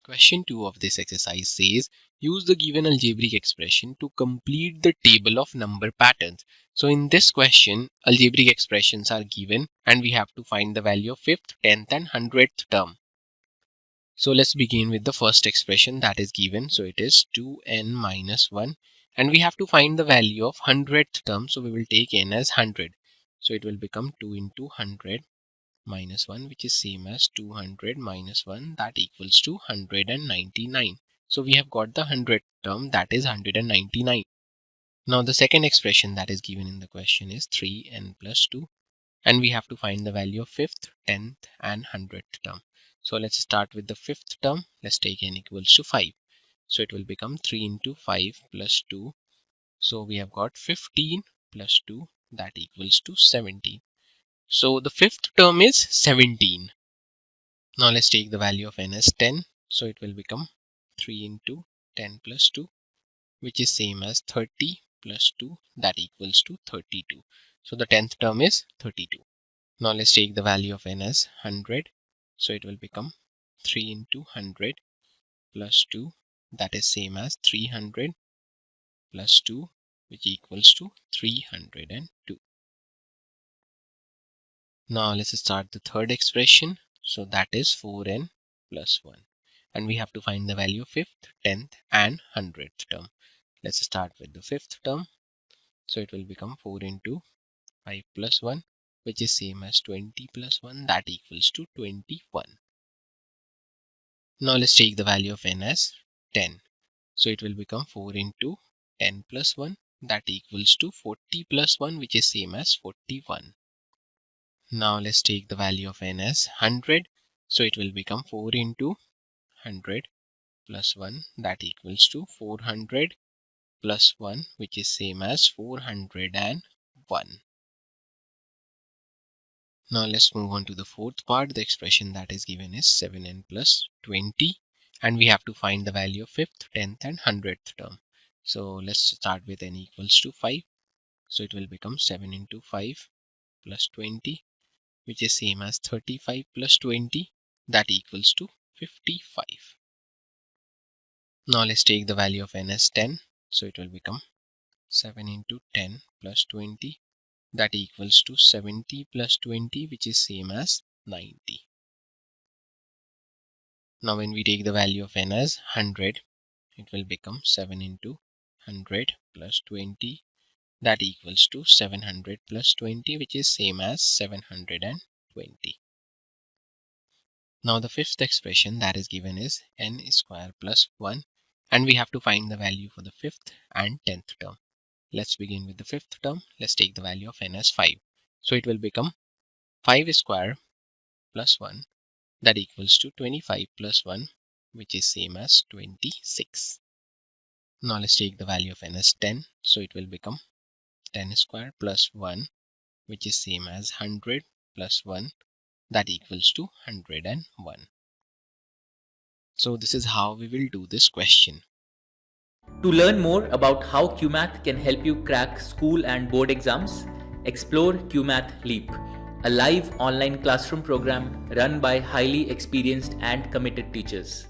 Question 2 of this exercise says, use the given algebraic expression to complete the table of number patterns. So in this question, algebraic expressions are given and we have to find the value of 5th, 10th and 100th term. So let's begin with the first expression that is given. So it is 2n minus 1 and we have to find the value of 100th term. So we will take n as 100. So it will become 2 into 100 minus 1, which is same as 200 minus 1, that equals to 199. So we have got the 100th term, that is 199. Now the second expression that is given in the question is 3n plus 2 and we have to find the value of 5th, 10th and 100th term. So let's start with the 5th term. Let's take n equals to 5. So it will become 3 into 5 plus 2. So we have got 15 plus 2, that equals to 17. So the 5th term is 17. Now let's take the value of n as 10. So it will become 3 into 10 plus 2, which is same as 30 plus 2, that equals to 32. So the 10th term is 32. Now let's take the value of n as 100. So it will become 3 into 100 plus 2, that is same as 300 plus 2, which equals to 302. Now let's start the third expression. So that is 4n plus 1 and we have to find the value of 5th, 10th and 100th term. Let's start with the 5th term. So it will become 4 into 5 plus 1, which is same as 20 plus 1, that equals to 21. Now let's take the value of n as 10. So it will become 4 into 10 plus 1, that equals to 40 plus 1, which is same as 41. Now let's take the value of n as 100. So it will become 4 into 100 plus 1, that equals to 400 plus 1, which is same as 401. Now let's move on to the fourth part. The expression that is given is 7n plus 20 and we have to find the value of 5th, 10th and 100th term. So let's start with n equals to 5. So it will become 7 into 5 plus 20, which is same as 35 plus 20, that equals to 55. Now let's take the value of n as 10. So it will become 7 into 10 plus 20, that equals to 70 plus 20, which is same as 90. Now when we take the value of n as 100, it will become 7 into 100 plus 20, that equals to 700 plus 20, which is same as 720. Now the fifth expression that is given is n square plus 1 and we have to find the value for the 5th and 10th term. Let's begin with the 5th term. Let's take the value of n as 5. So it will become 5 square plus 1, that equals to 25 plus 1, which is same as 26. Now let's take the value of n as 10. So it will become 10 square plus 1, which is same as 100 plus 1, that equals to 101. So this is how we will do this question. To learn more about how QMath can help you crack school and board exams, explore QMath Leap, a live online classroom program run by highly experienced and committed teachers.